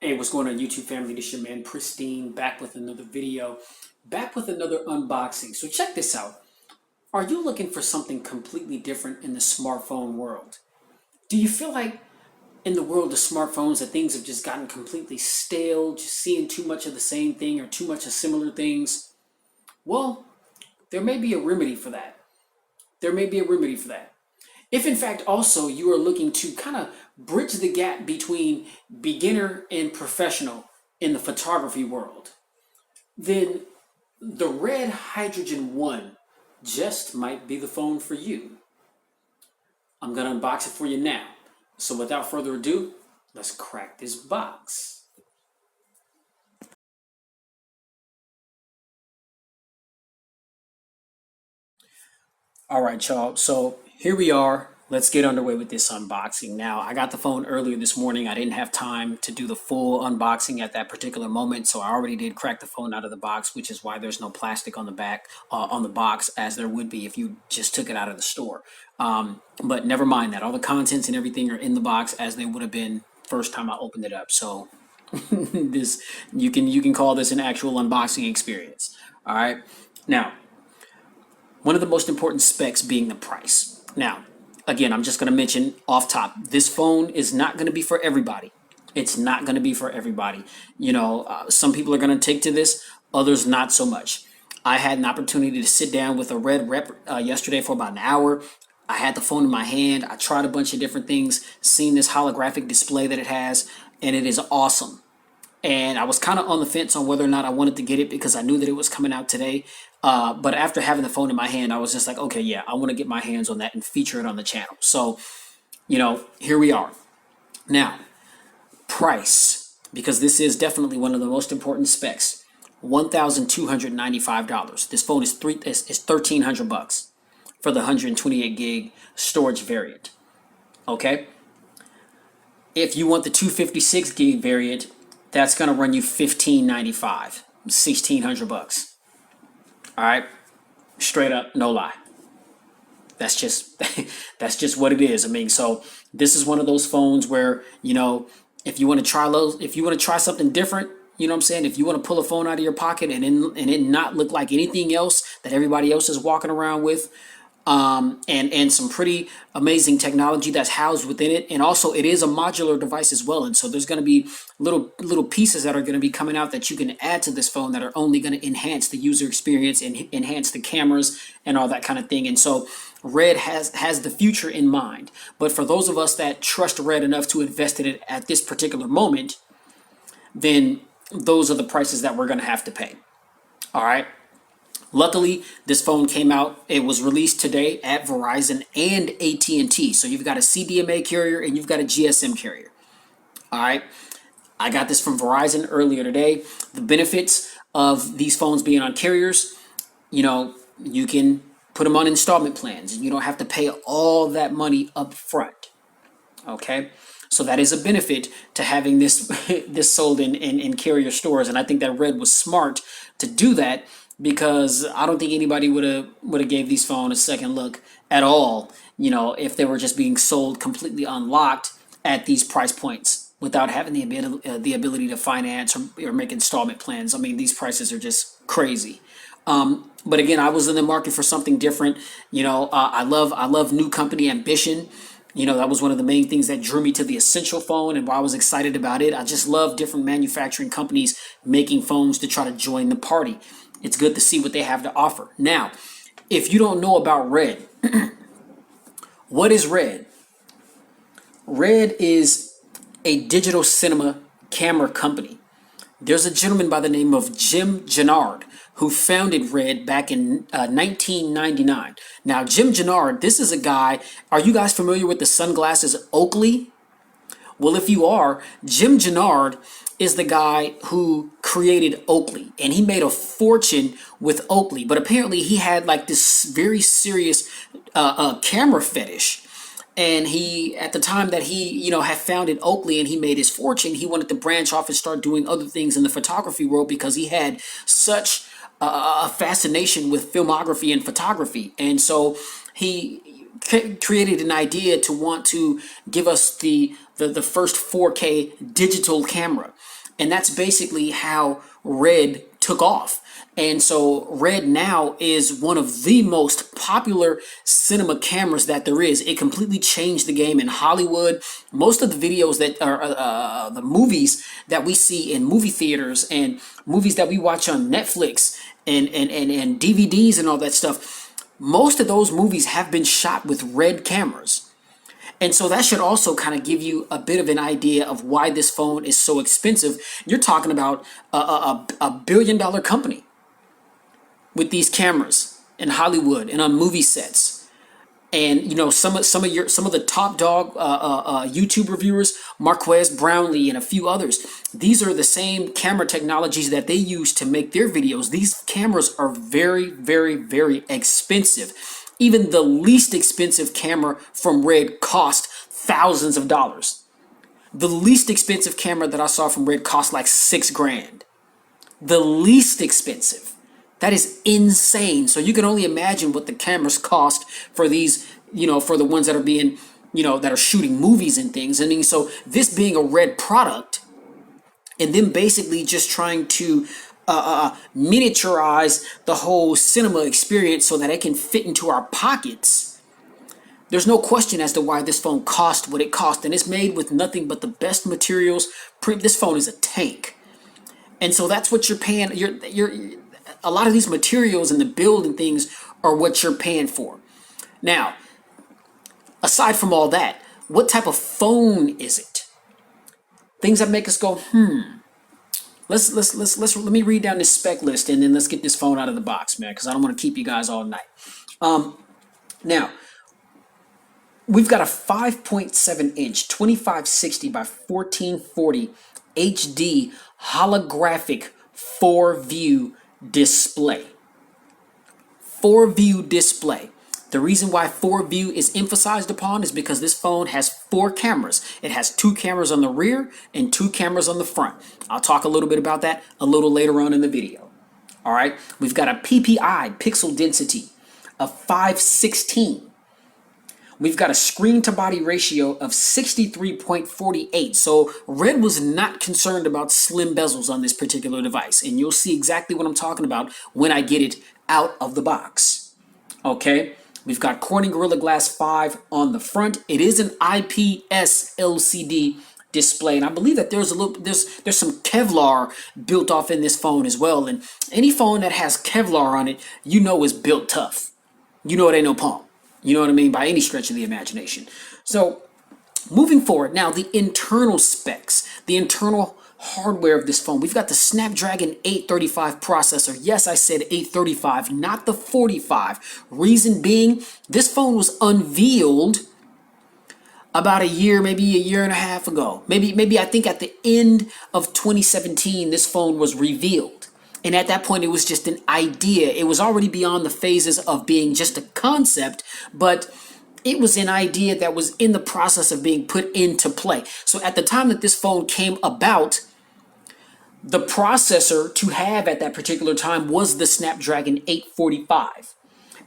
Hey, what's going on, YouTube family? This your man Pristine, back with another video, back with another unboxing. So check this out. Are you looking for something completely different in the smartphone world? Do you feel like in the world of smartphones that things have just gotten completely stale, just seeing too much of the same thing or too much of similar things? Well, there may be a remedy for that. There may be a remedy for that. If in fact also you are looking to kind of bridge the gap between beginner and professional in the photography world, then the Red Hydrogen One just might be the phone for you. I'm going to unbox it for you now. So without further ado, let's crack this box. All right, y'all. So here we are. Let's get underway with this unboxing. Now, I got the phone earlier this morning. I didn't have time to do the full unboxing at that particular moment, so I already did crack the phone out of the box, which is why there's no plastic on the back, on the box, as there would be if you just took it out of the store. But never mind that. All the contents and everything are in the box as they would have been first time I opened it up. So this you can call this an actual unboxing experience. All right. Now, one of the most important specs being the price. Now, again, I'm just going to mention off top, this phone is not going to be for everybody. It's not going to be for everybody. You know, some people are going to take to this, others not so much. I had an opportunity to sit down with a Red rep yesterday for about an hour. I had the phone in my hand. I tried a bunch of different things, seen this holographic display that it has, and it is awesome. And I was kind of on the fence on whether or not I wanted to get it because I knew that it was coming out today. But after having the phone in my hand, I was just like, okay, yeah, I want to get my hands on that and feature it on the channel. So, you know, here we are. Now, price, because this is definitely one of the most important specs. $1,295. This phone is $1,300 for the 128 gig storage variant. Okay. If you want the 256 gig variant, that's going to run you $1,595, $1,600. All right, straight up, no lie. That's just that's just what it is. I mean, so this is one of those phones where, you know, if you want to try something different, you know what I'm saying? If you want to pull a phone out of your pocket and it not look like anything else that everybody else is walking around with, and some pretty amazing technology that's housed within it. And also it is a modular device as well. And so there's going to be little pieces that are going to be coming out that you can add to this phone that are only going to enhance the user experience and enhance the cameras and all that kind of thing. And so Red has the future in mind. But for those of us that trust Red enough to invest in it at this particular moment, then those are the prices that we're going to have to pay. All right. Luckily, this phone came out, it was released today at Verizon and AT&T. So you've got a CDMA carrier and you've got a GSM carrier. All right. I got this from Verizon earlier today. The benefits of these phones being on carriers, you know, you can put them on installment plans and you don't have to pay all that money up front. Okay. So that is a benefit to having this this sold in carrier stores. And I think that Red was smart to do that, because I don't think anybody would have gave these phones a second look at all, you know, if they were just being sold completely unlocked at these price points without having the ability to finance or make installment plans. I mean, these prices are just crazy. But again, I was in the market for something different. You know, I love new company ambition. You know, that was one of the main things that drew me to the Essential phone and why I was excited about it. I just love different manufacturing companies making phones to try to join the party. It's good to see what they have to offer. Now, if you don't know about Red, what is Red? Red is a digital cinema camera company. There's a gentleman by the name of Jim Gennard who founded Red back in 1999. Now, Jim Gennard, this is a guy, are you guys familiar with the sunglasses Oakley? Well, if you are, Jim Gennard is the guy who created Oakley, and he made a fortune with Oakley. But apparently he had like this very serious camera fetish. And he, at the time that he, you know, had founded Oakley and he made his fortune, he wanted to branch off and start doing other things in the photography world because he had such a fascination with filmography and photography. And so he created an idea to want to give us the the first 4K digital camera. And that's basically how Red took off. And so Red now is one of the most popular cinema cameras that there is. It completely changed the game in Hollywood. Most of the videos that are the movies that we see in movie theaters and movies that we watch on Netflix and DVDs and all that stuff, most of those movies have been shot with Red cameras. And so that should also kind of give you a bit of an idea of why this phone is so expensive. You're talking about a billion-dollar company with these cameras in Hollywood and on movie sets. And you know, some of the top dog YouTube reviewers, Marquez Brownlee and a few others, these are the same camera technologies that they use to make their videos. These cameras are very, very, very expensive. Even the least expensive camera from Red cost thousands of dollars. The least expensive camera that I saw from Red cost like $6,000. The least expensive. That is insane. So you can only imagine what the cameras cost for these, you know, for the ones that are being, you know, that are shooting movies and things. I mean, so this being a Red product and then basically just trying to miniaturize the whole cinema experience so that it can fit into our pockets. There's no question as to why this phone cost what it cost, and it's made with nothing but the best materials. This phone is a tank, and so that's what you're paying. You're a lot of these materials and the build and things are what you're paying for. Now, aside from all that, what type of phone is it? Things that make us go, Let me read down this spec list and then let's get this phone out of the box, man, because I don't want to keep you guys all night. Now, we've got a 5.7-inch 2560 by 1440 HD holographic 4-view display. 4-view display. The reason why 4-view is emphasized upon is because this phone has 4 cameras. It has 2 cameras on the rear and 2 cameras on the front. I'll talk a little bit about that a little later on in the video. All right, we've got a PPI, pixel density, of 516. We've got a screen to body ratio of 63.48. So Red was not concerned about slim bezels on this particular device. And you'll see exactly what I'm talking about when I get it out of the box. Okay. We've got Corning Gorilla Glass 5 on the front. It is an IPS LCD display, and I believe that there's some Kevlar built off in this phone as well. And any phone that has Kevlar on it, you know, is built tough. You know, it ain't no pump. You know what I mean? By any stretch of the imagination. So, moving forward, now the internal specs, the internal hardware of this phone. We've got the Snapdragon 835 processor. Yes, I said 835, not the 45. Reason being, this phone was unveiled about a year, maybe a year and a half ago. Maybe I think at the end of 2017, this phone was revealed. And at that point, it was just an idea. It was already beyond the phases of being just a concept, but it was an idea that was in the process of being put into play. So at the time that this phone came about, the processor to have at that particular time was the Snapdragon 845.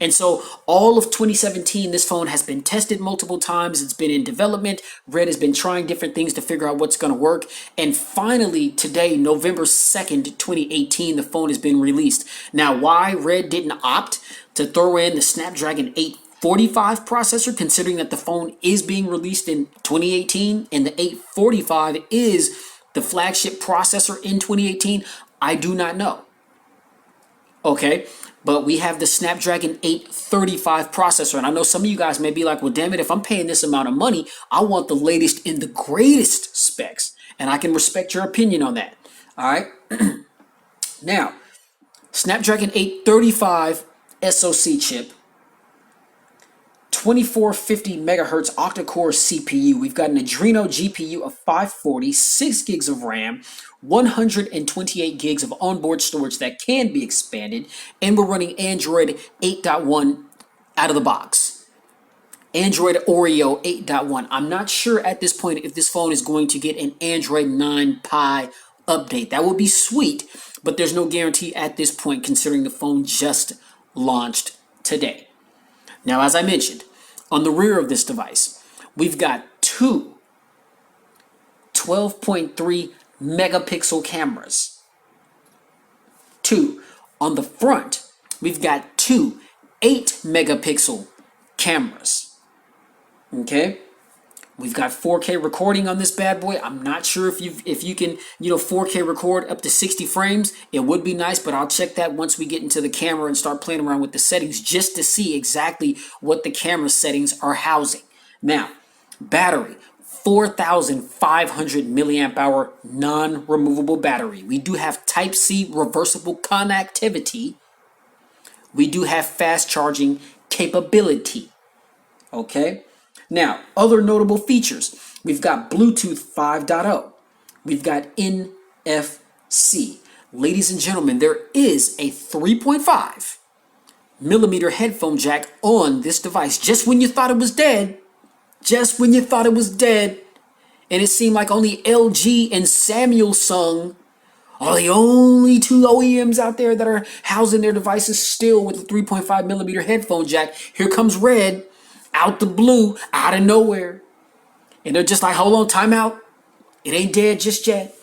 And so all of 2017, this phone has been tested multiple times. It's been in development. Red has been trying different things to figure out what's going to work. And finally, today, November 2nd, 2018, the phone has been released. Now, why Red didn't opt to throw in the Snapdragon 845 processor, considering that the phone is being released in 2018 and the 845 is the flagship processor in 2018, I do not know. Okay, but we have the Snapdragon 835 processor, and I know some of you guys may be like, well, damn it, if I'm paying this amount of money, I want the latest and the greatest specs, and I can respect your opinion on that. All right, now, Snapdragon 835 SoC chip, 2450 megahertz octa-core CPU. We've got an Adreno GPU of 540, 6 gigs of RAM, 128 gigs of onboard storage that can be expanded, and we're running Android 8.1 out of the box. Android Oreo 8.1. I'm not sure at this point if this phone is going to get an Android 9 Pie update. That would be sweet, but there's no guarantee at this point considering the phone just launched today. Now, as I mentioned, on the rear of this device, we've got 2 12.3 megapixel cameras. 2. On the front, we've got two 8 megapixel cameras. Okay? We've got 4K recording on this bad boy. I'm not sure if you can 4K record up to 60 frames. It would be nice, but I'll check that once we get into the camera and start playing around with the settings just to see exactly what the camera settings are housing. Now, battery, 4,500 milliamp hour non-removable battery. We do have Type-C reversible connectivity. We do have fast charging capability. Okay? Now, other notable features. We've got Bluetooth 5.0. We've got NFC. Ladies and gentlemen, there is a 3.5 millimeter headphone jack on this device. Just when you thought it was dead, and it seemed like only LG and Samsung are the only two OEMs out there that are housing their devices still with a 3.5 millimeter headphone jack. Here comes Red, out the blue, out of nowhere. And they're just like, hold on, time out. It ain't dead just yet.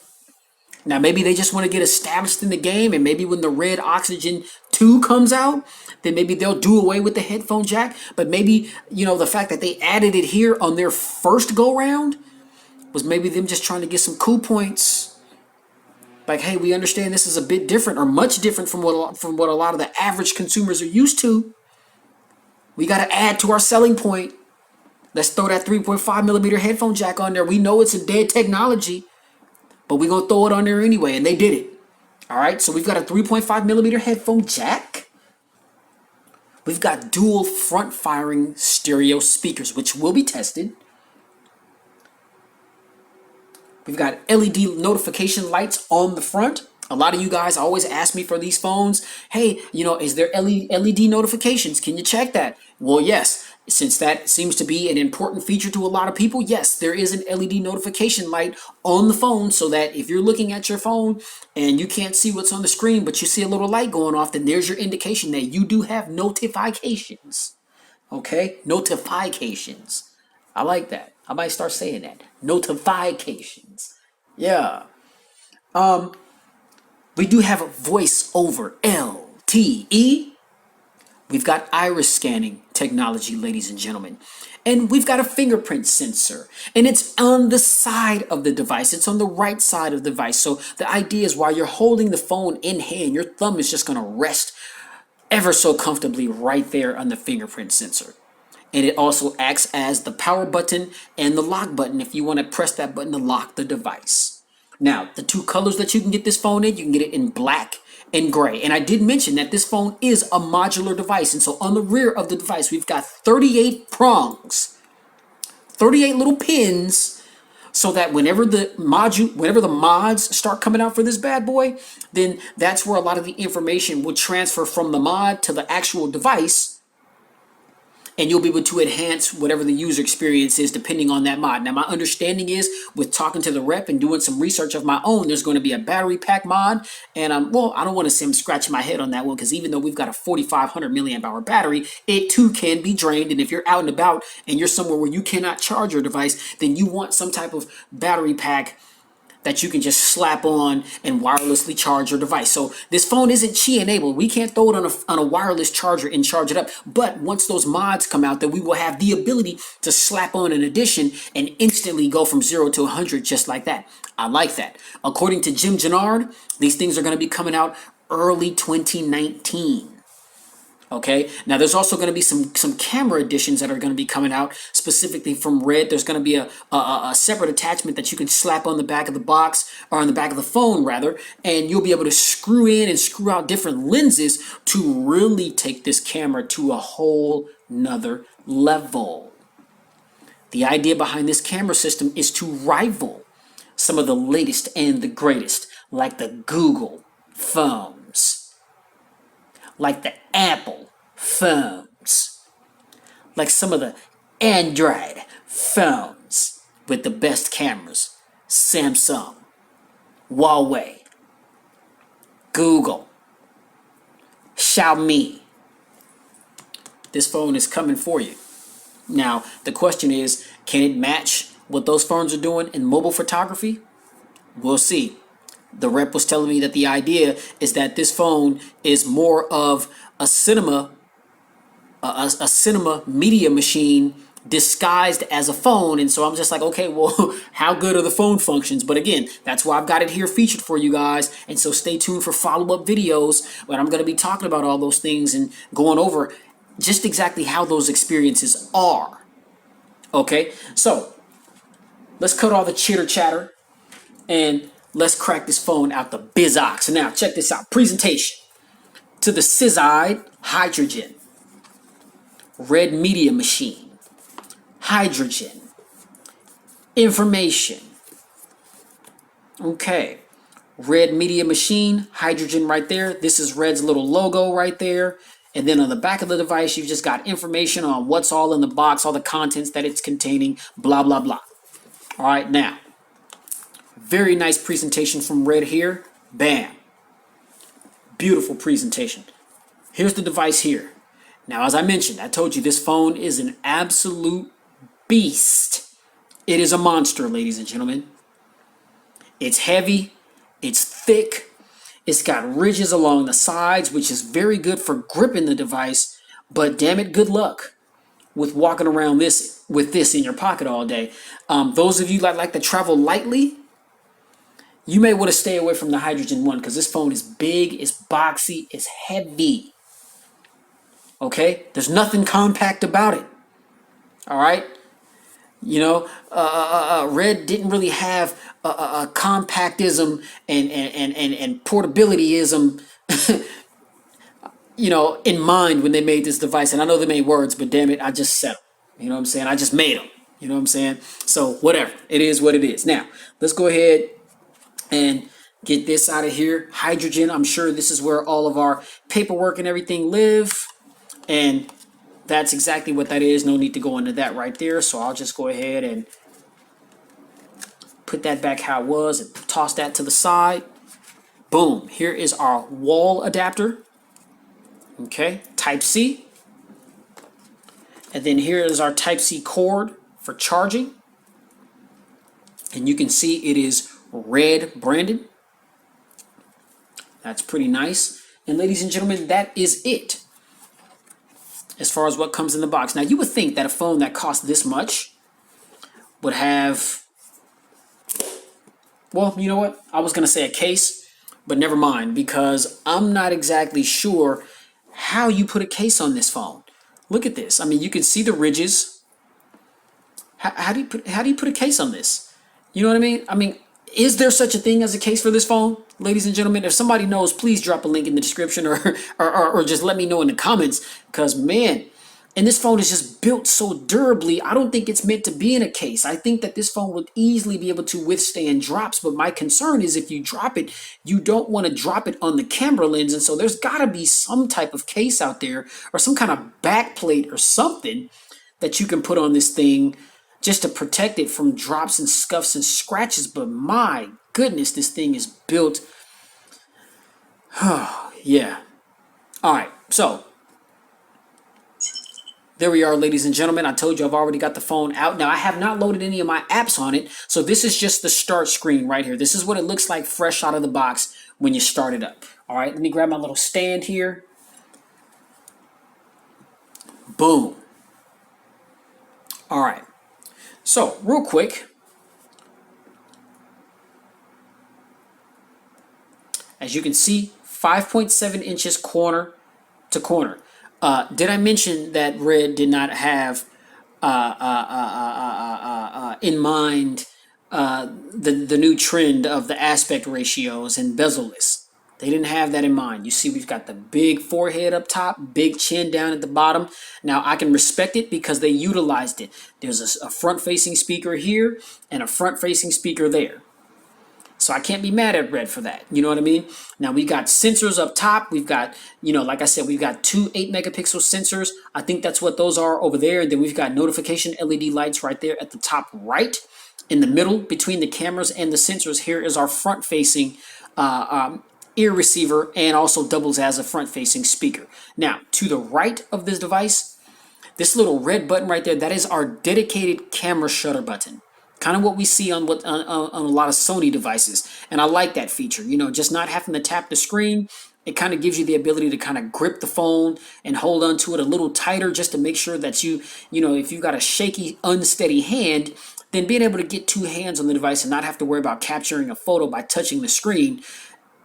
Now, maybe they just want to get established in the game, and maybe when the Red Oxygen 2 comes out, then maybe they'll do away with the headphone jack. But maybe, the fact that they added it here on their first go-round was maybe them just trying to get some cool points. Like, hey, we understand this is a bit different, or much different from what a lot of the average consumers are used to. We got to add to our selling point. Let's throw that 3.5 millimeter headphone jack on there. We know it's a dead technology, but we're going to throw it on there anyway, and they did it. All right, so we've got a 3.5 millimeter headphone jack. We've got dual front-firing stereo speakers, which will be tested. We've got LED notification lights on the front. A lot of you guys always ask me for these phones, hey, is there LED notifications? Can you check that? Well, yes. Since that seems to be an important feature to a lot of people, yes, there is an LED notification light on the phone so that if you're looking at your phone and you can't see what's on the screen, but you see a little light going off, then there's your indication that you do have notifications. Okay? Notifications. I like that. I might start saying that. Notifications. Yeah. We do have a voice over LTE. We've got iris scanning technology, ladies and gentlemen. And we've got a fingerprint sensor. And it's on the side of the device. It's on the right side of the device. So the idea is while you're holding the phone in hand, your thumb is just going to rest ever so comfortably right there on the fingerprint sensor. And it also acts as the power button and the lock button if you want to press that button to lock the device. Now, the two colors that you can get this phone in, you can get it in black and gray. And I did mention that this phone is a modular device. And so on the rear of the device, we've got 38 prongs, 38 little pins, so that whenever the mods start coming out for this bad boy, then that's where a lot of the information will transfer from the mod to the actual device. And you'll be able to enhance whatever the user experience is depending on that mod. Now, my understanding is, with talking to the rep and doing some research of my own, there's going to be a battery pack mod. And I don't want to say I'm scratching my head on that one, because even though we've got a 4,500 milliamp hour battery, it too can be drained. And if you're out and about and you're somewhere where you cannot charge your device, then you want some type of battery pack that you can just slap on and wirelessly charge your device. So this phone isn't Qi enabled. We can't throw it on a wireless charger and charge it up. But once those mods come out, then we will have the ability to slap on an addition and instantly go from 0 to 100 just like that. I like that. According to Jim Gennard, these things are going to be coming out early 2019. Okay, now there's also going to be some camera additions that are going to be coming out specifically from Red. There's going to be a separate attachment that you can slap on the back of the box, or on the back of the phone rather, and you'll be able to screw in and screw out different lenses to really take this camera to a whole nother level. The idea behind this camera system is to rival some of the latest and the greatest, like the Google phones, like the Apple phones, like some of the Android phones with the best cameras, Samsung, Huawei, Google, Xiaomi. This phone is coming for you. Now, the question is, can it match what those phones are doing in mobile photography, we'll see. The rep was telling me that the idea is that this phone is more of a cinema media machine disguised as a phone. And so I'm just like, okay, well, how good are the phone functions? But again, that's why I've got it here featured for you guys. And so stay tuned for follow-up videos where I'm going to be talking about all those things and going over just exactly how those experiences are. Okay, so let's cut all the chitter chatter and let's crack this phone out the bizox. Now, check this out. Presentation to the Scizide Hydrogen Red Media Machine. Hydrogen. Information. Okay. Red Media Machine. Hydrogen right there. This is Red's little logo right there. And then on the back of the device, you've just got information on what's all in the box, all the contents that it's containing, blah, blah, blah. All right, now. Very nice presentation from Red here. Bam. Beautiful presentation. Here's the device here. Now, as I mentioned, I told you this phone is an absolute beast. It is a monster, ladies and gentlemen. It's heavy. It's thick. It's got ridges along the sides, which is very good for gripping the device. But damn it, good luck with walking around with this in your pocket all day. Those of you that like to travel lightly, you may want to stay away from the Hydrogen One because this phone is big, it's boxy, it's heavy. Okay? There's nothing compact about it. All right? You know, Red didn't really have a compactism and portabilityism, you know, in mind when they made this device. And I know they made words, but damn it, I just said them. You know what I'm saying? I just made them. You know what I'm saying? So whatever. It is what it is. Now, let's go ahead and get this out of here. Hydrogen, I'm sure this is where all of our paperwork and everything live. And that's exactly what that is. No need to go into that right there. So I'll just go ahead and put that back how it was and toss that to the side. Boom. Here is our wall adapter. Okay. Type-C. And then here is our Type-C cord for charging. And you can see it is Red branded. That's pretty nice. And ladies and gentlemen, that is it as far as what comes in the box. Now, you would think that a phone that costs this much would have, well, you know what? I was going to say a case, but never mind, because I'm not exactly sure how you put a case on this phone. Look at this. I mean, you can see the ridges. How do you put a case on this? You know what I mean? I mean, is there such a thing as a case for this phone? Ladies and gentlemen, if somebody knows, please drop a link in the description or just let me know in the comments. Because, man, and this phone is just built so durably, I don't think it's meant to be in a case. I think that this phone would easily be able to withstand drops. But my concern is if you drop it, you don't want to drop it on the camera lens. And so there's got to be some type of case out there or some kind of back plate or something that you can put on this thing just to protect it from drops and scuffs and scratches. But my goodness, this thing is built. Yeah. All right. So there we are, ladies and gentlemen. I told you I've already got the phone out. Now, I have not loaded any of my apps on it. So this is just the start screen right here. This is what it looks like fresh out of the box when you start it up. All right. Let me grab my little stand here. Boom. All right. So, real quick, as you can see, 5.7 inches corner to corner. Did I mention that Red did not have in mind the new trend of the aspect ratios and bezel-less? They didn't have that in mind. You see, we've got the big forehead up top, big chin down at the bottom. Now, I can respect it because they utilized it. There's a front-facing speaker here and a front-facing speaker there. So I can't be mad at Red for that. You know what I mean? Now, we got sensors up top. We've got, you know, like I said, we've got two 8-megapixel sensors. I think that's what those are over there. And then we've got notification LED lights right there at the top right. In the middle, between the cameras and the sensors, here is our front-facing ear receiver and also doubles as a front-facing speaker. Now, to the right of this device, this little red button right there, that is our dedicated camera shutter button. Kind of what we see on a lot of Sony devices, and I like that feature. Just not having to tap the screen. It kind of gives you the ability to kind of grip the phone and hold onto it a little tighter, just to make sure that if you've got a shaky, unsteady hand, then being able to get two hands on the device and not have to worry about capturing a photo by touching the screen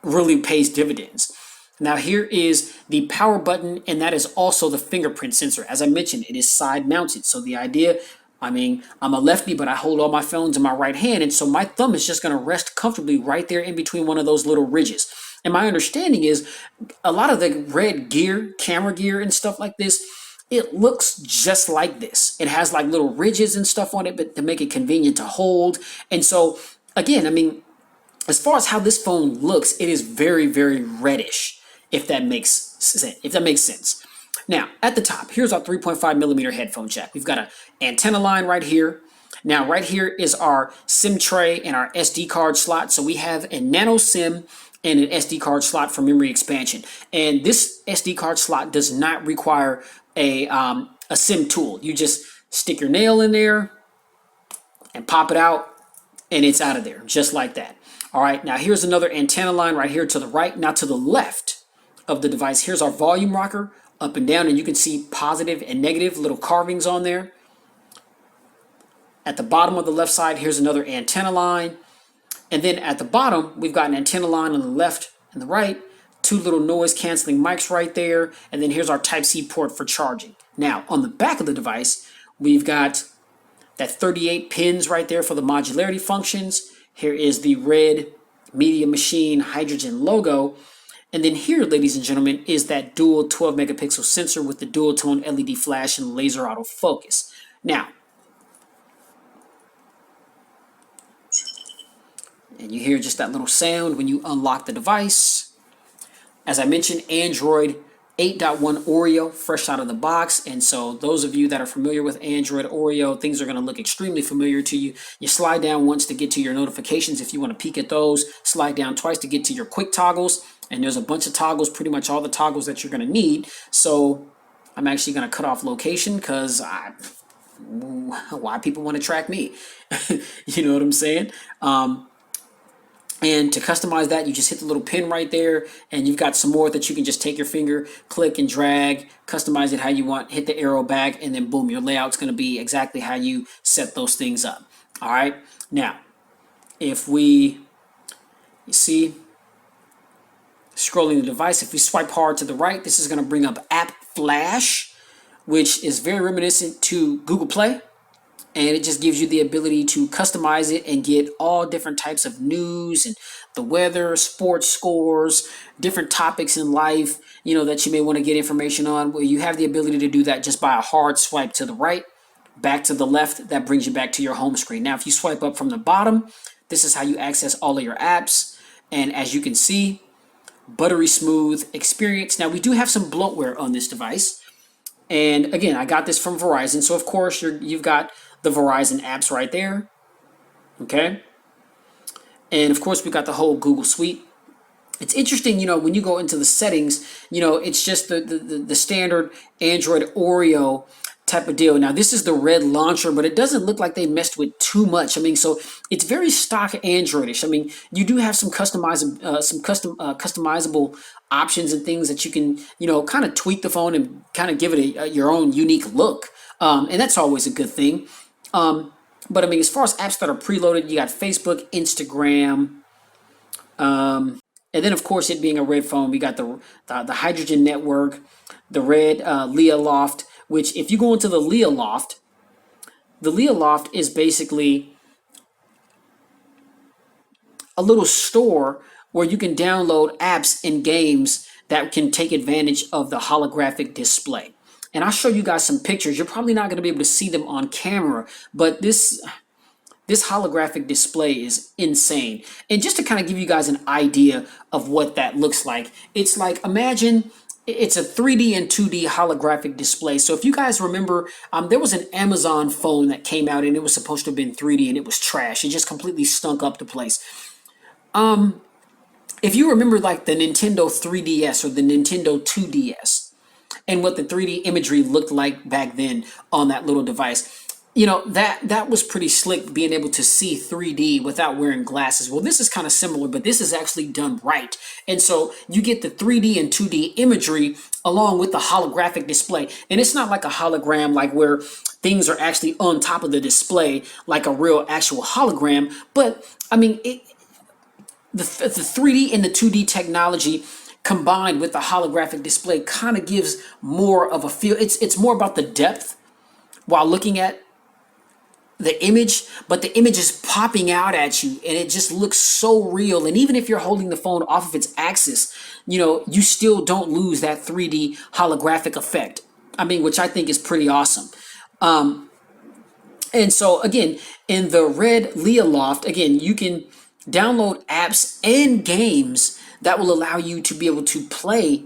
really pays dividends. Now here is the power button, and that is also the fingerprint sensor. As I mentioned, it is side mounted. So the idea, I'm a lefty, but I hold all my phones in my right hand, and so my thumb is just going to rest comfortably right there in between one of those little ridges. And my understanding is a lot of the red gear, camera gear and stuff like this, it looks just like this. It has like little ridges and stuff on it, but to make it convenient to hold. And so again, as far as how this phone looks, it is very, very reddish, if that makes sense. Now, at the top, here's our 3.5 millimeter headphone jack. We've got an antenna line right here. Now, right here is our SIM tray and our SD card slot. So we have a nano SIM and an SD card slot for memory expansion. And this SD card slot does not require a SIM tool. You just stick your nail in there and pop it out, and it's out of there, just like that. All right, now here's another antenna line right here to the right. Now to the left of the device, here's our volume rocker, up and down, and you can see positive and negative little carvings on there. At the bottom of the left side, here's another antenna line. And then at the bottom, we've got an antenna line on the left and the right, two little noise canceling mics right there, and then here's our Type-C port for charging. Now, on the back of the device, we've got that 38 pins right there for the modularity functions. Here is the red Media Machine Hydrogen logo. And then here, ladies and gentlemen, is that dual 12 megapixel sensor with the dual tone LED flash and laser autofocus. Now, and you hear just that little sound when you unlock the device. As I mentioned, Android 8.1 Oreo, fresh out of the box. And so those of you that are familiar with Android Oreo, things are going to look extremely familiar to you. You slide down once to get to your notifications if you want to peek at those. Slide down twice to get to your quick toggles. And there's a bunch of toggles, pretty much all the toggles that you're going to need. So I'm actually going to cut off location because why people want to track me? You know what I'm saying? And to customize that, you just hit the little pin right there, and you've got some more that you can just take your finger, click and drag, customize it how you want, hit the arrow back, and then boom, your layout's going to be exactly how you set those things up. All right. Now, if you see, scrolling the device, if we swipe hard to the right, this is going to bring up App Flash, which is very reminiscent to Google Play. And it just gives you the ability to customize it and get all different types of news and the weather, sports scores, different topics in life, that you may want to get information on. Where you have the ability to do that just by a hard swipe to the right, back to the left. That brings you back to your home screen. Now, if you swipe up from the bottom, this is how you access all of your apps. And as you can see, buttery smooth experience. Now, we do have some bloatware on this device. And again, I got this from Verizon. So, of course, you've got the Verizon apps right there. Okay. And of course, we got the whole Google suite. It's interesting, when you go into the settings, it's just the standard Android Oreo type of deal. Now, this is the red launcher, but it doesn't look like they messed with too much. So it's very stock Androidish. You do have some customizable options and things that you can, kind of tweak the phone and kind of give it your own unique look. And that's always a good thing. But as far as apps that are preloaded, you got Facebook, Instagram, and then of course, it being a red phone, we got the Hydrogen network, the red Leah Loft. Which, if you go into the Leah Loft is basically a little store where you can download apps and games that can take advantage of the holographic display. And I'll show you guys some pictures. You're probably not going to be able to see them on camera, but this holographic display is insane. And just to kind of give you guys an idea of what that looks like, it's like, imagine it's a 3D and 2D holographic display. So if you guys remember, there was an Amazon phone that came out and it was supposed to have been 3D and it was trash. It just completely stunk up the place. If you remember like the Nintendo 3DS or the Nintendo 2DS, and what the 3D imagery looked like back then on that little device. that was pretty slick, being able to see 3D without wearing glasses. Well, this is kind of similar, but this is actually done right. And so you get the 3D and 2D imagery along with the holographic display. And it's not like a hologram, like where things are actually on top of the display like a real actual hologram, but I mean the 3D and the 2D technology combined with the holographic display kind of gives more of a feel. It's more about the depth while looking at the image, but the image is popping out at you and it just looks so real. And even if you're holding the phone off of its axis, you still don't lose that 3D holographic effect. I mean, which I think is pretty awesome. And so again, in the Red Leah Loft, again, you can download apps and games that will allow you to be able to play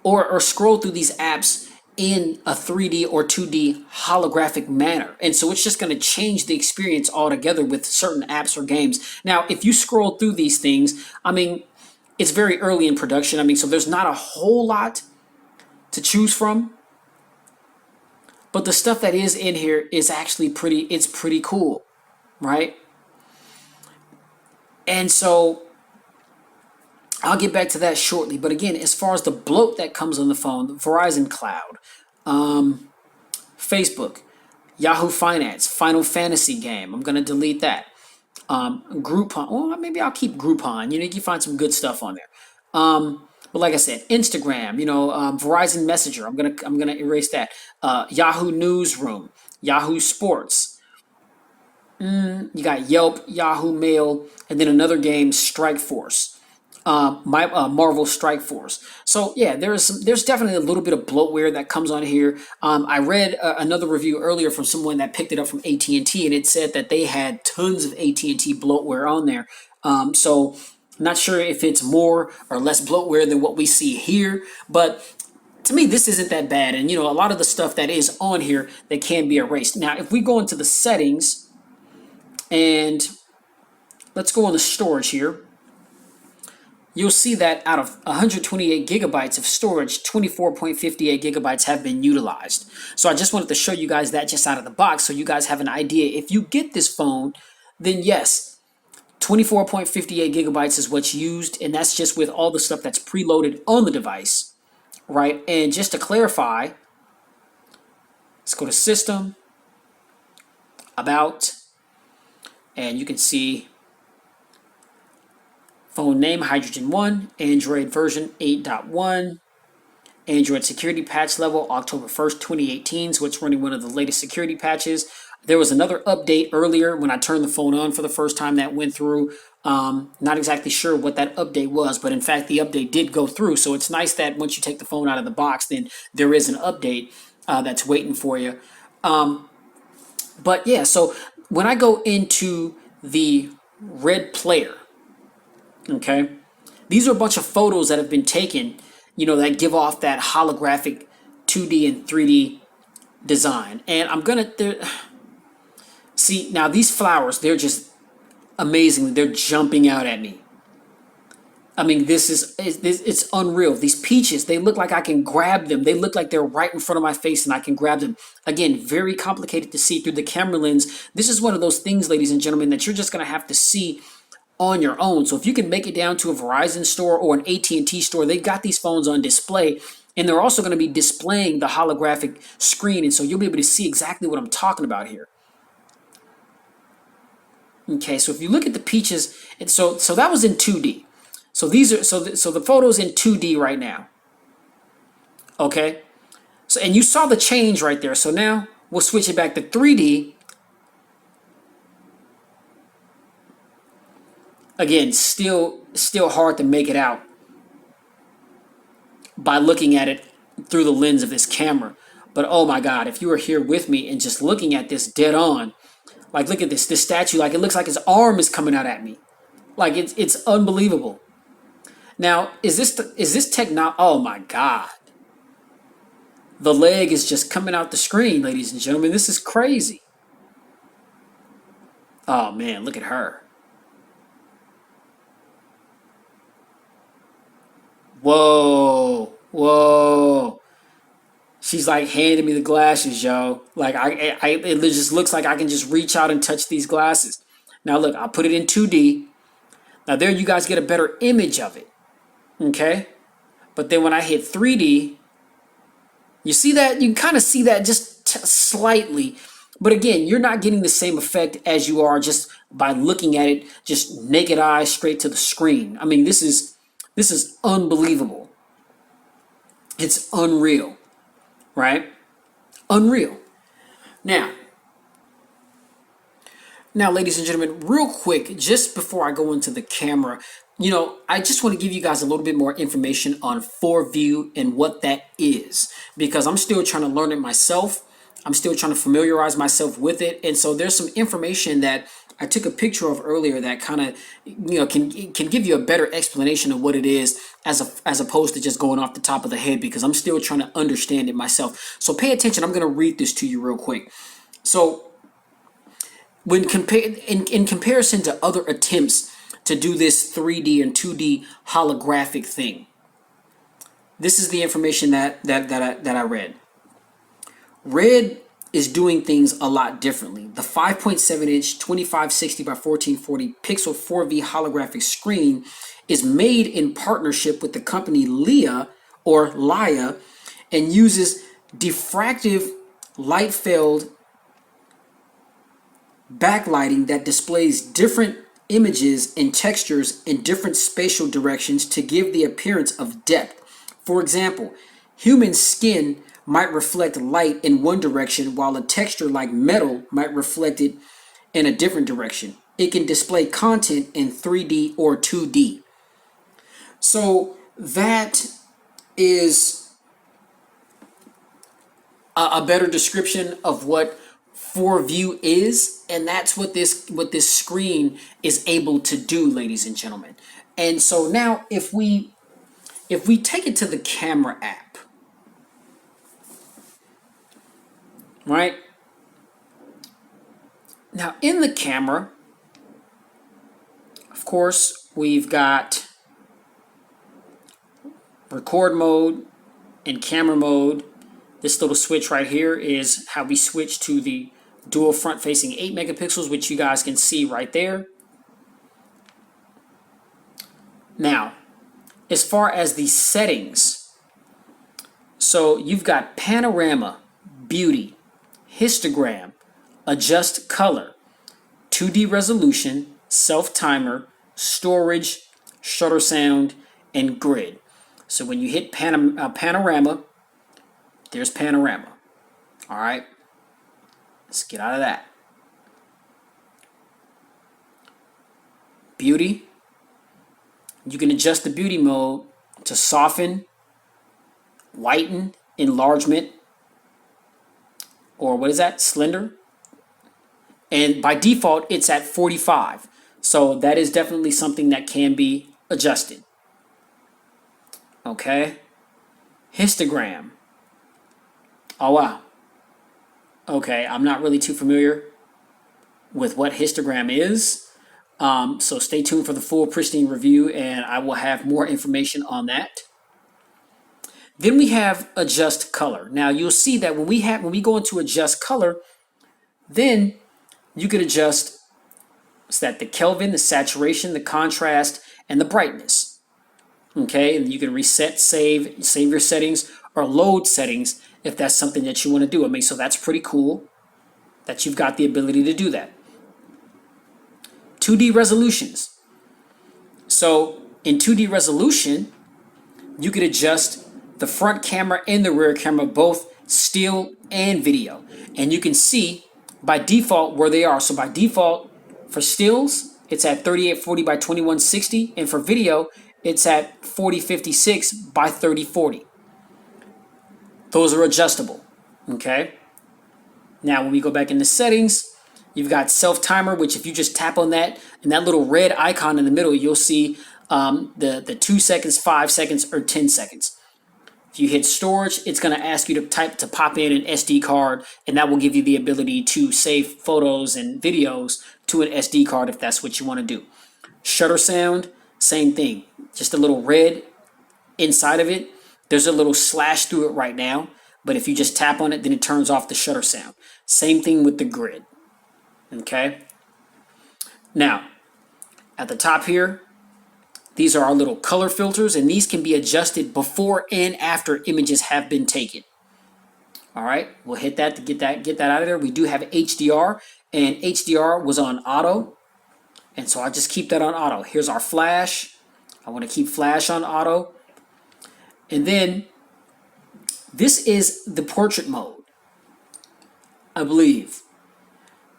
or scroll through these apps in a 3D or 2D holographic manner. And so it's just going to change the experience altogether with certain apps or games. Now, if you scroll through these things, I mean, it's very early in production. I mean, so there's not a whole lot to choose from. But the stuff that is in here is actually it's pretty cool, right? And so I'll get back to that shortly. But again, as far as the bloat that comes on the phone, the Verizon Cloud, Facebook, Yahoo Finance, Final Fantasy game. I'm going to delete that. Groupon. Well, maybe I'll keep Groupon. You can find some good stuff on there. But like I said, Instagram, Verizon Messenger. I'm gonna erase that. Yahoo Newsroom, Yahoo Sports. You got Yelp, Yahoo Mail, and then another game, Strike Force. Marvel Strike Force. So yeah, there's definitely a little bit of bloatware that comes on here. I read another review earlier from someone that picked it up from AT&T, and it said that they had tons of AT&T bloatware on there. So not sure if it's more or less bloatware than what we see here, but to me, this isn't that bad. And a lot of the stuff that is on here that can be erased. Now, if we go into the settings and let's go on the storage here, you'll see that out of 128 gigabytes of storage, 24.58 gigabytes have been utilized. So I just wanted to show you guys that just out of the box so you guys have an idea. If you get this phone, then yes, 24.58 gigabytes is what's used, and that's just with all the stuff that's preloaded on the device, right? And just to clarify, let's go to System, About, and you can see phone name, Hydrogen One, Android version 8.1, Android security patch level, October 1st, 2018, so it's running one of the latest security patches. There was another update earlier when I turned the phone on for the first time that went through. Not exactly sure what that update was, but in fact, the update did go through. So it's nice that once you take the phone out of the box, then there is an update that's waiting for you. But yeah, so when I go into the Red Player, okay, these are a bunch of photos that have been taken, that give off that holographic 2D and 3D design. And I'm going to... See, now these flowers, they're just amazing. They're jumping out at me. I mean, it's unreal. These peaches, they look like I can grab them. They look like they're right in front of my face and I can grab them. Again, very complicated to see through the camera lens. This is one of those things, ladies and gentlemen, that you're just going to have to see on your own. So if you can make it down to a Verizon store or an AT&T store, they've got these phones on display, and they're also going to be displaying the holographic screen. And so you'll be able to see exactly what I'm talking about here. Okay, so if you look at the peaches, and so that was in 2D. So these are so the photo's in 2D right now. Okay, so and you saw the change right there. So now we'll switch it back to 3D. Again, still hard to make it out by looking at it through the lens of this camera. But oh my God, if you were here with me and just looking at this dead on. Like, look at this statue, like it looks like his arm is coming out at me. Like it's unbelievable. Now, is this technology? Oh my God. The leg is just coming out the screen, ladies and gentlemen. This is crazy. Oh man, look at her. Whoa, whoa. She's like handing me the glasses, yo. Like it just looks like I can just reach out and touch these glasses. Now look, I'll put it in 2D. Now there you guys get a better image of it, okay? But then when I hit 3D, you see that? You can kind of see that just slightly. But again, you're not getting the same effect as you are just by looking at it, just naked eye straight to the screen. I mean, this is unbelievable. It's unreal, right? Unreal. Now, ladies and gentlemen, real quick, just before I go into the camera, I just want to give you guys a little bit more information on 4View and what that is, because I'm still trying to learn it myself. I'm still trying to familiarize myself with it. And so there's some information that I took a picture of earlier that kind of, can give you a better explanation of what it is as opposed to just going off the top of the head, because I'm still trying to understand it myself. So pay attention. I'm going to read this to you real quick. So when in comparison to other attempts to do this 3D and 2D holographic thing, this is the information that I read. Red is doing things a lot differently. The 5.7-inch 2560 by 1440 pixel 4V holographic screen is made in partnership with the company Leia and uses diffractive light field backlighting that displays different images and textures in different spatial directions to give the appearance of depth. For example, human skin might reflect light in one direction, while a texture like metal might reflect it in a different direction. It can display content in 3D or 2D. So that is a better description of what 4View is, and that's what this screen is able to do, ladies and gentlemen. And so now if we take it to the camera app, right? Now in the camera, of course, we've got record mode and camera mode. This little switch right here is how we switch to the dual front facing 8 megapixels, which you guys can see right there. Now, as far as the settings, so you've got panorama, beauty, histogram, adjust color, 2D resolution, self-timer, storage, shutter sound, and grid. So when you hit panorama, there's panorama. All right, let's get out of that. Beauty, you can adjust the beauty mode to soften, whiten, enlargement, or what is that? Slender. And by default, it's at 45. So that is definitely something that can be adjusted. Okay. Histogram. Oh, wow. Okay, I'm not really too familiar with what histogram is. So stay tuned for the full pristine review, and I will have more information on that. Then we have adjust color. Now you'll see that when we go into adjust color, then you can adjust the Kelvin, the saturation, the contrast, and the brightness. Okay, and you can reset, save your settings, or load settings if that's something that you want to do. I mean, so that's pretty cool that you've got the ability to do that. 2D resolutions. So in 2D resolution, you could adjust the front camera and the rear camera, both still and video. And you can see by default where they are. So by default, for stills, it's at 3840 by 2160. And for video, it's at 4056 by 3040. Those are adjustable, okay? Now, when we go back into settings, you've got self-timer, which if you just tap on that, and that little red icon in the middle, you'll see the 2 seconds, 5 seconds, or 10 seconds. If you hit storage, it's going to ask you to pop in an SD card, and that will give you the ability to save photos and videos to an SD card if that's what you want to do. Shutter sound, same thing. Just a little red inside of it. There's a little slash through it right now. But if you just tap on it, then it turns off the shutter sound. Same thing with the grid. Okay. Now, at the top here, these are our little color filters, and these can be adjusted before and after images have been taken. All right, we'll hit that to get that out of there. We do have HDR, and HDR was on auto, and so I just keep that on auto. Here's our flash. I want to keep flash on auto. And then this is the portrait mode, I believe.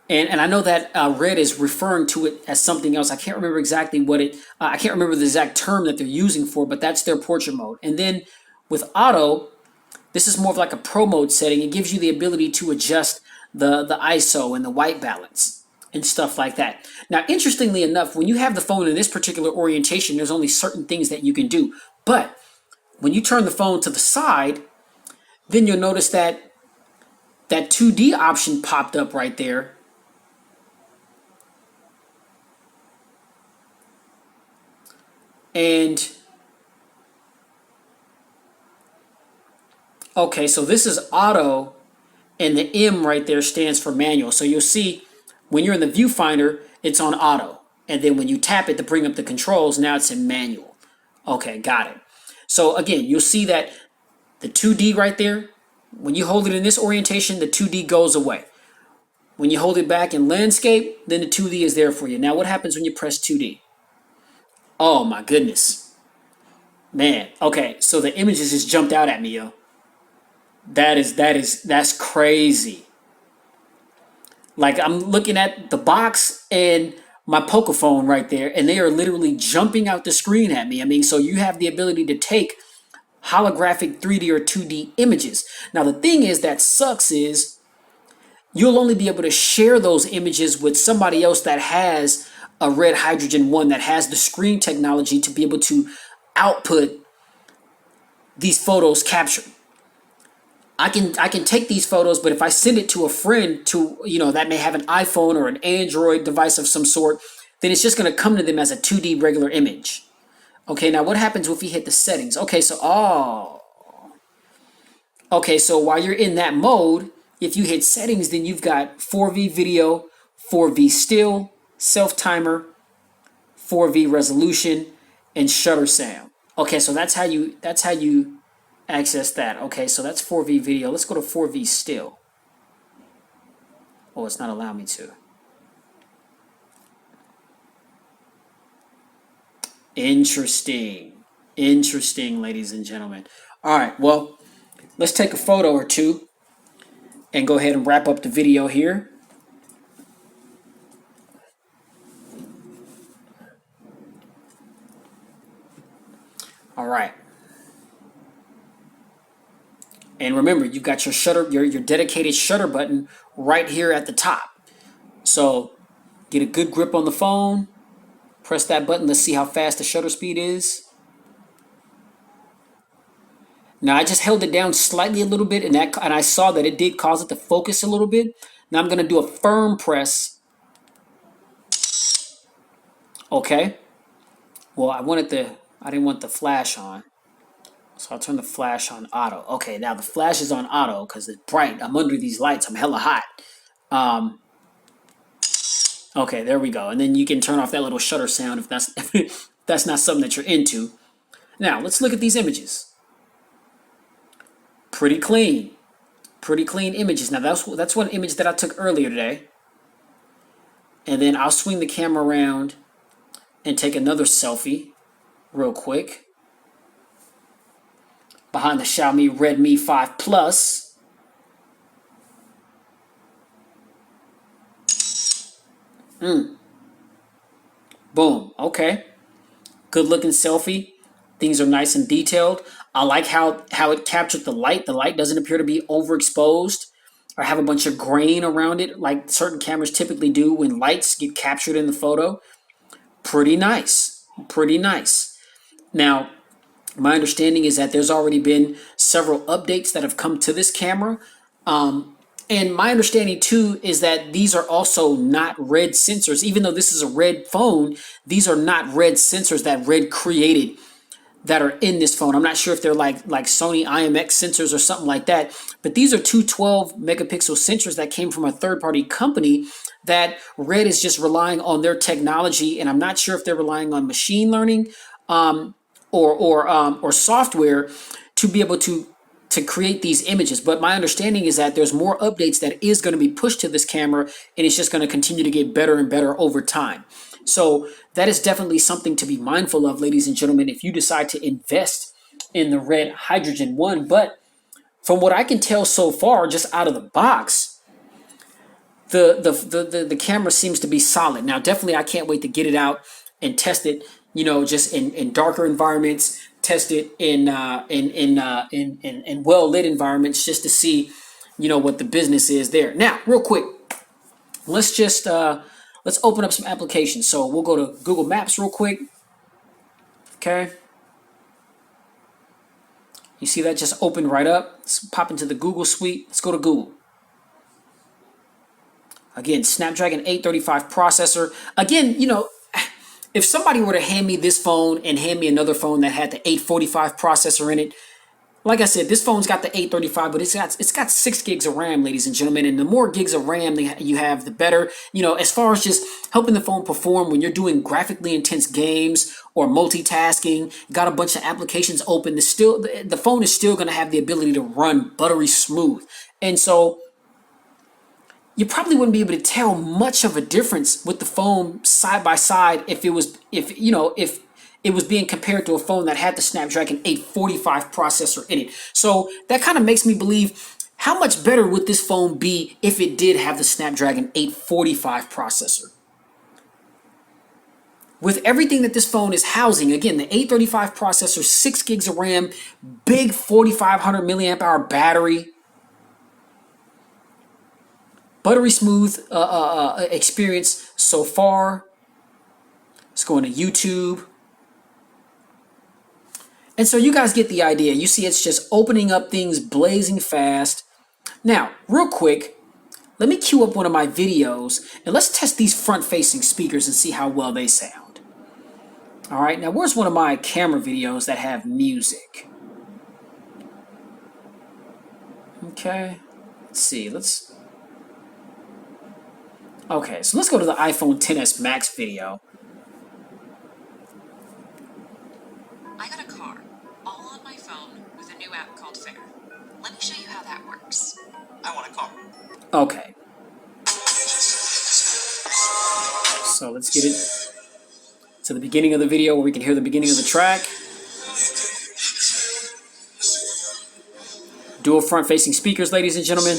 And I know that Red is referring to it as something else. I can't remember exactly what I can't remember the exact term that they're using for, but that's their portrait mode. And then with auto, this is more of like a pro mode setting. It gives you the ability to adjust the ISO and the white balance and stuff like that. Now, interestingly enough, when you have the phone in this particular orientation, there's only certain things that you can do. But when you turn the phone to the side, then you'll notice that that 2D option popped up right there. And okay, so this is auto, and the M right there stands for manual. So you'll see when you're in the viewfinder, it's on auto. And then when you tap it to bring up the controls, now it's in manual. Okay, got it. So again, you'll see that the 2D right there, when you hold it in this orientation, the 2D goes away. When you hold it back in landscape, then the 2D is there for you. Now what happens when you press 2D? Oh my goodness. Man, okay, so the images just jumped out at me, yo. That's crazy. Like I'm looking at the box and my Poco phone right there, and they are literally jumping out the screen at me. I mean, so you have the ability to take holographic 3D or 2D images. Now the thing is that sucks is you'll only be able to share those images with somebody else that has a Red Hydrogen One, that has the screen technology to be able to output these photos captured. I can take these photos, but if I send it to a friend that may have an iPhone or an Android device of some sort, then it's just going to come to them as a 2D regular image. Okay, now what happens if we hit the settings? Okay, so while you're in that mode, if you hit settings, then you've got 4V video, 4V still, self-timer, 4V resolution, and shutter sound. Okay, so that's how you access that. Okay, so that's 4V video. Let's go to 4V still. Oh, it's not allowing me to. Interesting, ladies and gentlemen. All right, well, let's take a photo or two and go ahead and wrap up the video here. All right. And remember, you've got your shutter, your dedicated shutter button right here at the top. So get a good grip on the phone, press that button. Let's see how fast the shutter speed is. Now I just held it down slightly a little bit, and I saw that it did cause it to focus a little bit. Now I'm going to do a firm press. Okay. Well, I didn't want the flash on. So I'll turn the flash on auto. Okay, now the flash is on auto because it's bright. I'm under these lights. I'm hella hot. Okay, there we go. And then you can turn off that little shutter sound if that's not something that you're into. Now, let's look at these images. Pretty clean. Pretty clean images. Now, that's one image that I took earlier today. And then I'll swing the camera around and take another selfie real quick. Behind the Xiaomi Redmi 5 Plus. Boom. Okay. Good looking selfie. Things are nice and detailed. I like how it captured the light. The light doesn't appear to be overexposed or have a bunch of grain around it like certain cameras typically do when lights get captured in the photo. Pretty nice. Pretty nice. Now, my understanding is that there's already been several updates that have come to this camera. And my understanding too is that these are also not Red sensors. Even though this is a Red phone, these are not Red sensors that Red created. that are in this phone. I'm not sure if they're like Sony IMX sensors or something like that, but these are two 12 megapixel sensors that came from a third-party company that Red is just relying on their technology, and I'm not sure if they're relying on machine learning or software to be able to create these images. But my understanding is that there's more updates that is going to be pushed to this camera, and it's just going to continue to get better and better over time. So that is definitely something to be mindful of, ladies and gentlemen, if you decide to invest in the Red Hydrogen One. But from what I can tell so far, just out of the box, the camera seems to be solid. Now, definitely, I can't wait to get it out and test it. Just in darker environments, test it in well lit environments, just to see, what the business is there. Now, real quick, let's just let's open up some applications. So we'll go to Google Maps real quick. Okay. You see that just opened right up. Let's pop into the Google suite. Let's go to Google. Again, Snapdragon 835 processor. Again, if somebody were to hand me this phone and hand me another phone that had the 845 processor in it, like I said, this phone's got the 835, but it's got 6 gigs of RAM, ladies and gentlemen. And the more gigs of RAM you have, the better. As far as just helping the phone perform when you're doing graphically intense games or multitasking, got a bunch of applications open, the phone is still going to have the ability to run buttery smooth. And so you probably wouldn't be able to tell much of a difference with the phone side by side if it was being compared to a phone that had the Snapdragon 845 processor in it. So that kind of makes me believe, how much better would this phone be if it did have the Snapdragon 845 processor? With everything that this phone is housing, again, the 835 processor, 6 gigs of RAM, big 4,500 milliamp hour battery, buttery smooth experience so far. Let's go into YouTube. And so you guys get the idea. You see it's just opening up things blazing fast. Now, real quick, let me queue up one of my videos and let's test these front-facing speakers and see how well they sound. All right, now where's one of my camera videos that have music? Okay, let's see. Okay, so let's go to the iPhone XS Max video. I got a car, all on my phone, with a new app called Fare. Let me show you how that works. I want a car. Okay. So let's get it to the beginning of the video where we can hear the beginning of the track. Dual front-facing speakers, ladies and gentlemen.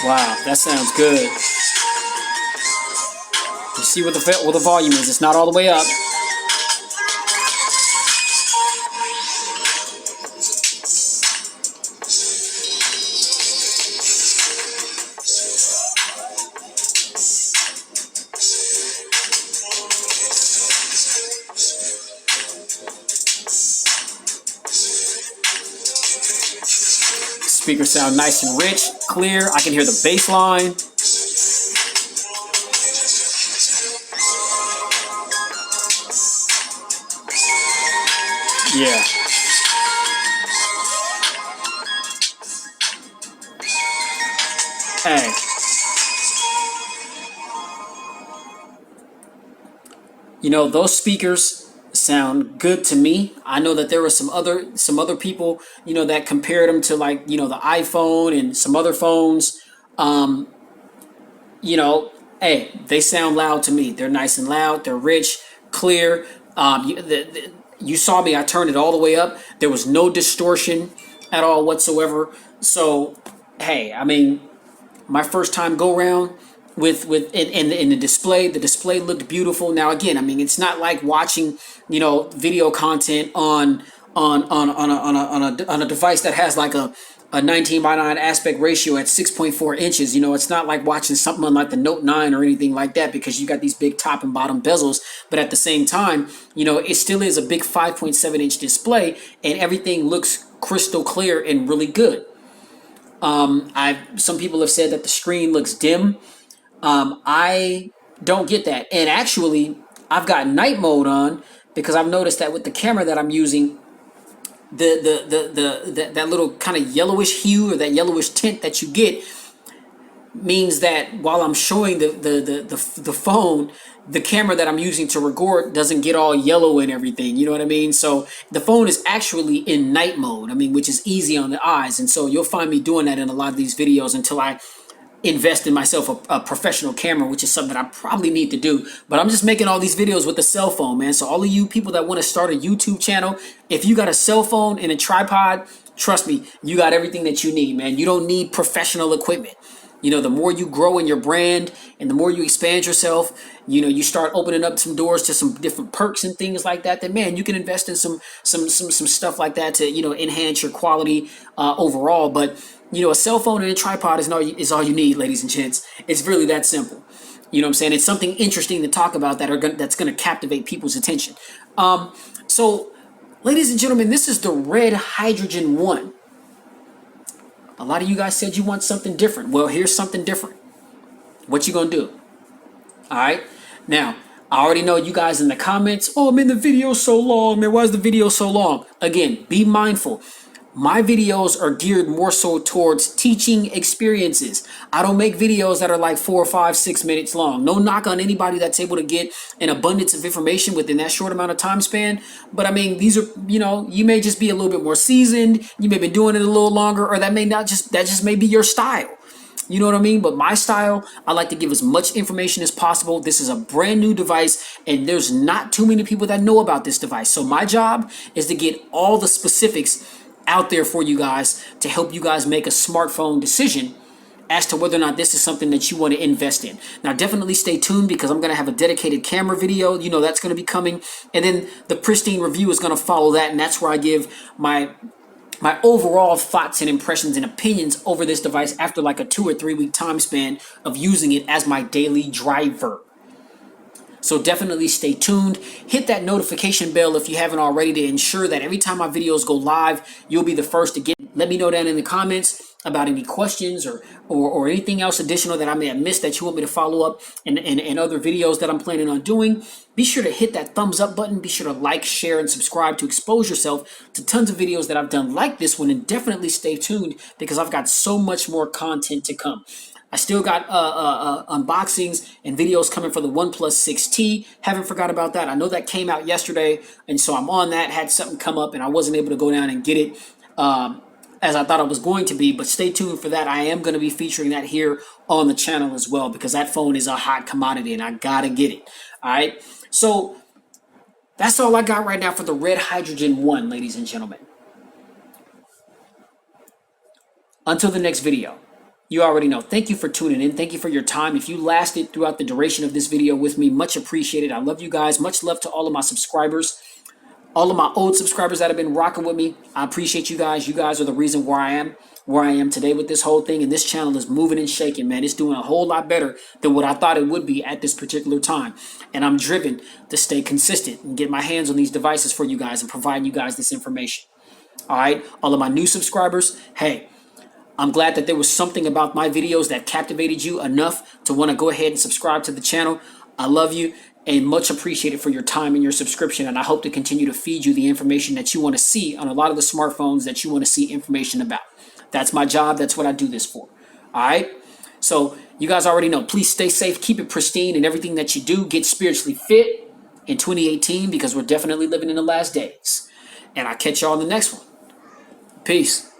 Wow, that sounds good. You see what the volume is. It's not all the way up. Speakers sound nice and rich, clear. I can hear the bass line. Yeah. Hey. Those speakers sound good to me. I know that there were some other people, that compared them to the iPhone and some other phones. Hey, they sound loud to me. They're nice and loud. They're rich, clear. You saw me. I turned it all the way up. There was no distortion at all whatsoever. So, hey, I mean, my first time go round with in the display. The display looked beautiful. Now again, I mean, it's not like watching video content on a device that has like a 19:9 aspect ratio at 6.4 inches. It's not like watching something on like the Note 9 or anything like that, because you got these big top and bottom bezels. But at the same time, it still is a big 5.7 inch display, and everything looks crystal clear and really good. Some people have said that the screen looks dim. I don't get that. And actually, I've got night mode on because I've noticed that with the camera that I'm using, that little kind of yellowish hue or that yellowish tint that you get means that while I'm showing the phone, the camera that I'm using to record doesn't get all yellow and everything. You know what I mean? So the phone is actually in night mode. I mean, which is easy on the eyes. And so you'll find me doing that in a lot of these videos until I invest in myself a professional camera, which is something that I probably need to do. But I'm just making all these videos with a cell phone, man. So all of you people that want to start a YouTube channel, if you got a cell phone and a tripod, trust me, you got everything that you need, man. You don't need professional equipment. You know, the more you grow in your brand and the more you expand yourself, you know, you start opening up some doors to some different perks and things like that. Then, man, you can invest in some stuff like that to, you know, enhance your quality overall. But you know, a cell phone and a tripod is all you need, ladies and gents. It's really that simple. You know what I'm saying? It's something interesting to talk about that's going to captivate people's attention. So, ladies and gentlemen, this is the red Hydrogen One. A lot of you guys said you want something different. Well, here's something different. What you gonna do? All right. Now, I already know you guys in the comments. Oh, man, the video's so long, man. Why is the video so long? Again, be mindful. My videos are geared more so towards teaching experiences. I don't make videos that are like 4 or 5, 6 minutes long. No knock on anybody that's able to get an abundance of information within that short amount of time span. But I mean, these are, you know, you may just be a little bit more seasoned. You may have been doing it a little longer, or that just may be your style. You know what I mean? But my style, I like to give as much information as possible. This is a brand new device, and there's not too many people that know about this device. So my job is to get all the specifics out there for you guys to help you guys make a smartphone decision as to whether or not this is something that you want to invest in. Now, definitely stay tuned because I'm going to have a dedicated camera video. You know, that's going to be coming. And then the pristine review is going to follow that. And that's where I give my overall thoughts and impressions and opinions over this device after like a 2 or 3 week time span of using it as my daily driver. So definitely stay tuned. Hit that notification bell if you haven't already to ensure that every time my videos go live, you'll be the first to get. Let me know down in the comments about any questions or anything else additional that I may have missed that you want me to follow up and other videos that I'm planning on doing. Be sure to hit that thumbs up button. Be sure to like, share, and subscribe to expose yourself to tons of videos that I've done like this one. And definitely stay tuned because I've got so much more content to come. I still got unboxings and videos coming for the OnePlus 6T. Haven't forgot about that. I know that came out yesterday, and so I'm on that. Had something come up, and I wasn't able to go down and get it as I thought I was going to be. But stay tuned for that. I am going to be featuring that here on the channel as well because that phone is a hot commodity, and I gotta get it. All right. So that's all I got right now for the red Hydrogen One, ladies and gentlemen. Until the next video. You already know. Thank you for tuning in. Thank you for your time. If you lasted throughout the duration of this video with me, much appreciated. I love you guys. Much love to all of my subscribers, all of my old subscribers that have been rocking with me. I appreciate you guys. You guys are the reason where I am today with this whole thing. And this channel is moving and shaking, man. It's doing a whole lot better than what I thought it would be at this particular time. And I'm driven to stay consistent and get my hands on these devices for you guys and provide you guys this information. All right. All of my new subscribers, hey, I'm glad that there was something about my videos that captivated you enough to want to go ahead and subscribe to the channel. I love you and much appreciated for your time and your subscription. And I hope to continue to feed you the information that you want to see on a lot of the smartphones that you want to see information about. That's my job. That's what I do this for. All right. So you guys already know. Please stay safe. Keep it pristine in everything that you do. Get spiritually fit in 2018 because we're definitely living in the last days. And I'll catch y'all in the next one. Peace.